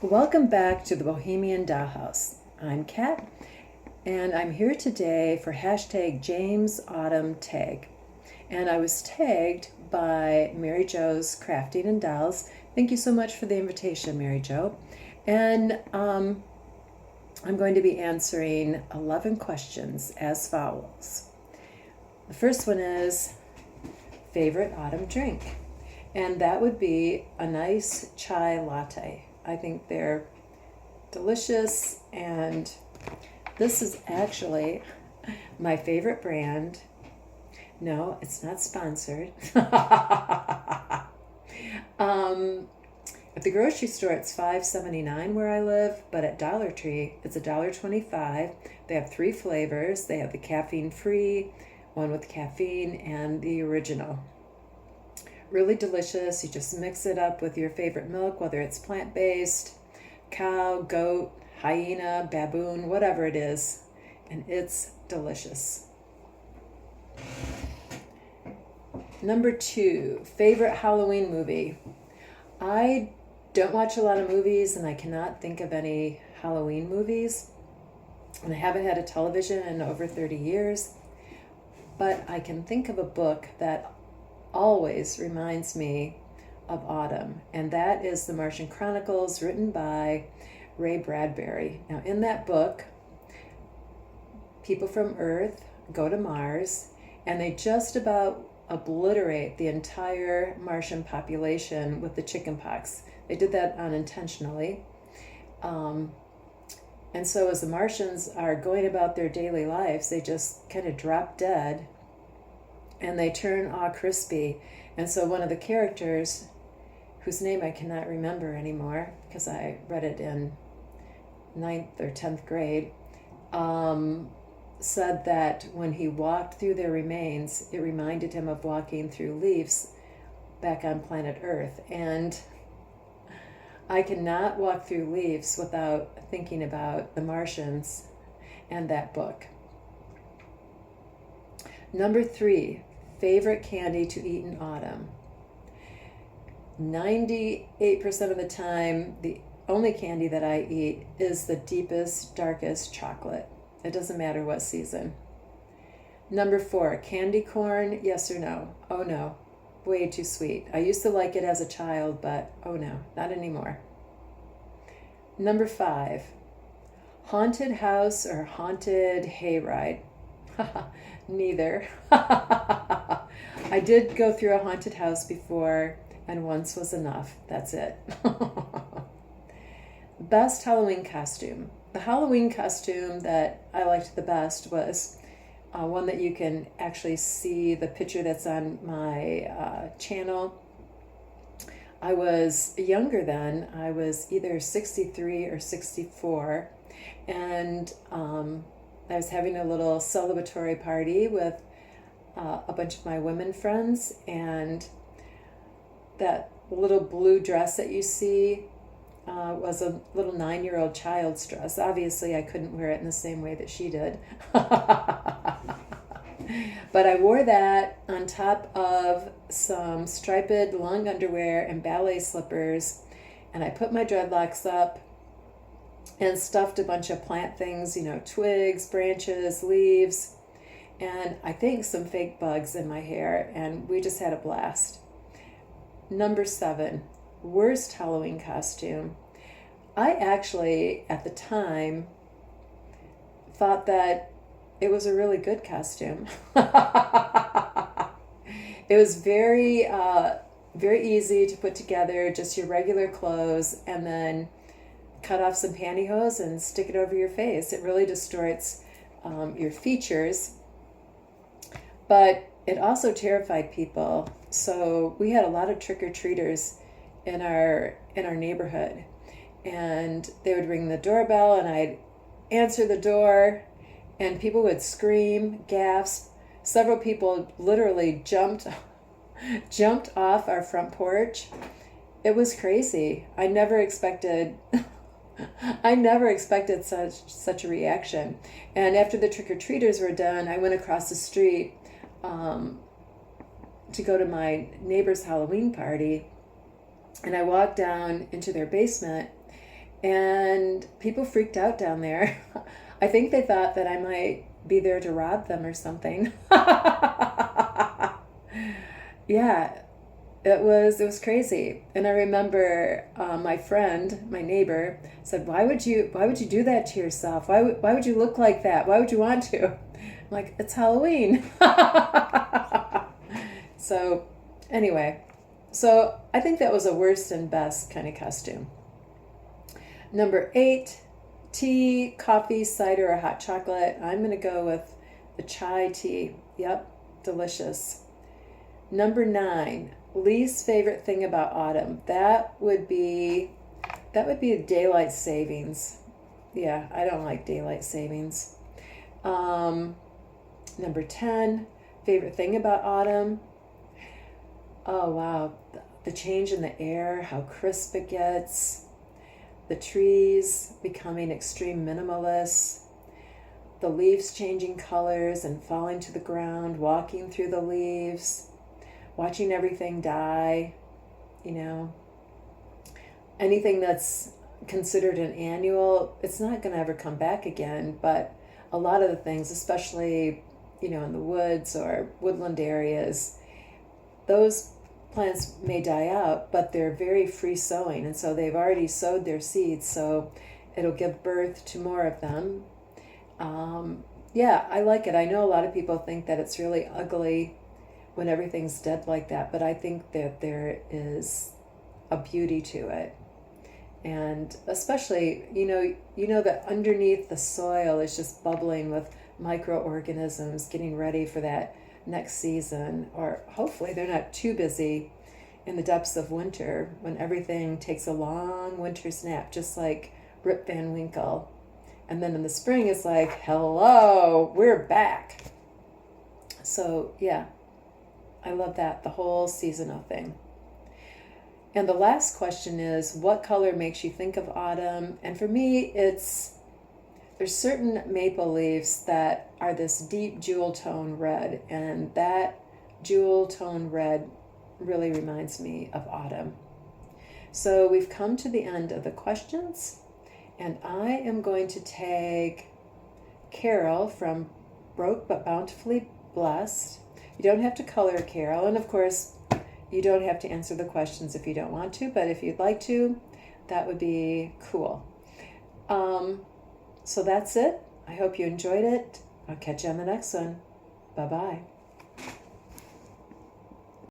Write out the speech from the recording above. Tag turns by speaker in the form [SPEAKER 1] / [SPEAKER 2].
[SPEAKER 1] Welcome back to the Bohemian Dollhouse. I'm Kat, and I'm here today for hashtag James Autumn Tag. And I was tagged by Mary Jo's Crafting and Dolls. Thank you so much for the invitation, Mary Jo. And I'm going to be answering 11 questions as follows. The first one is favorite autumn drink, and that would be a nice chai latte. I think they're delicious, and this is actually my favorite brand. No, it's not sponsored. At the grocery store, it's $5.79 where I live, but at Dollar Tree, it's $1.25. They have 3 flavors. They have the caffeine-free, one with caffeine, and the original. Really delicious. You just mix it up with your favorite milk, whether it's plant-based, cow, goat, hyena, baboon, whatever it is, and it's delicious. Number 2, favorite Halloween movie. I don't watch a lot of movies, and I cannot think of any Halloween movies, and I haven't had a television in over 30 years, but I can think of a book that always reminds me of autumn, and that is The Martian Chronicles, written by Ray Bradbury. Now, in that book, people from Earth go to Mars, and they just about obliterate the entire Martian population with the chickenpox. They did that unintentionally. And so as the Martians are going about their daily lives, they just kind of drop dead, and they turn all crispy. And so one of the characters, whose name I cannot remember anymore because I read it in 9th or 10th grade, said that when he walked through their remains, it reminded him of walking through leaves back on planet Earth. And I cannot walk through leaves without thinking about the Martians and that book. Number 3, favorite candy to eat in autumn. 98% of the time, the only candy that I eat is the deepest, darkest chocolate. It doesn't matter what season. Number 4, candy corn, yes or no? Oh no, way too sweet. I used to like it as a child, but oh no, not anymore. Number 5, haunted house or haunted hayride? Neither. I did go through a haunted house before, and once was enough. That's it. Best Halloween costume. The Halloween costume that I liked the best was one that you can actually see the picture that's on my channel. I was younger then. I was either 63 or 64, and I was having a little celebratory party with a bunch of my women friends, and that little blue dress that you see was a little 9-year-old child's dress. Obviously, I couldn't wear it in the same way that she did. But I wore that on top of some striped long underwear and ballet slippers, and I put my dreadlocks up and stuffed a bunch of plant things, twigs, branches, leaves, and I think some fake bugs in my hair, and we just had a blast. Number 7, worst Halloween costume. I actually, at the time, thought that it was a really good costume. It was very, very easy to put together, just your regular clothes, and then cut off some pantyhose and stick it over your face. It really distorts your features, but it also terrified people. So we had a lot of trick-or-treaters in our neighborhood, and they would ring the doorbell, and I'd answer the door, and people would scream, gasp. Several people literally jumped off our front porch. It was crazy. I never expected such a reaction. And after the trick-or-treaters were done, I went across the street to go to my neighbor's Halloween party, and I walked down into their basement, And people freaked out down there. I think they thought that I might be there to rob them or something. Yeah, it was crazy. And I remember my friend, my neighbor, said, "Why would you do that to yourself? Why would you look like that? Why would you want to?" I'm like, "It's Halloween." So, anyway, so I think that was a worst and best kind of costume. Number 8, tea, coffee, cider, or hot chocolate. I'm going to go with the chai tea. Yep, delicious. Number 9, least favorite thing about autumn. That would be daylight savings. Yeah, I don't like daylight savings. Number 10, favorite thing about autumn. Oh wow, the change in the air, how crisp it gets, the trees becoming extreme minimalists, the leaves changing colors and falling to the ground, walking through the leaves, watching everything die, you know. Anything that's considered an annual, it's not going to ever come back again, but a lot of the things, especially, in the woods or woodland areas, those plants may die out, but they're very free sowing, and so they've already sowed their seeds, so it'll give birth to more of them. Yeah, I like it. I know a lot of people think that it's really ugly when everything's dead like that, but I think that there is a beauty to it. And especially, that underneath the soil is just bubbling with microorganisms getting ready for that next season, or hopefully they're not too busy in the depths of winter when everything takes a long winter's nap, just like Rip Van Winkle. And then in the spring, it's like, hello, we're back. So, yeah, I love that, the whole seasonal thing. And the last question is, what color makes you think of autumn? And for me, there's certain maple leaves that are this deep jewel tone red, and that jewel tone red really reminds me of autumn. So we've come to the end of the questions, and I am going to take Carol from Broke But Bountifully Blessed. You don't have to color Carol, and of course, you don't have to answer the questions if you don't want to, but if you'd like to, that would be cool. So that's it. I hope you enjoyed it. I'll catch you on the next one. Bye-bye.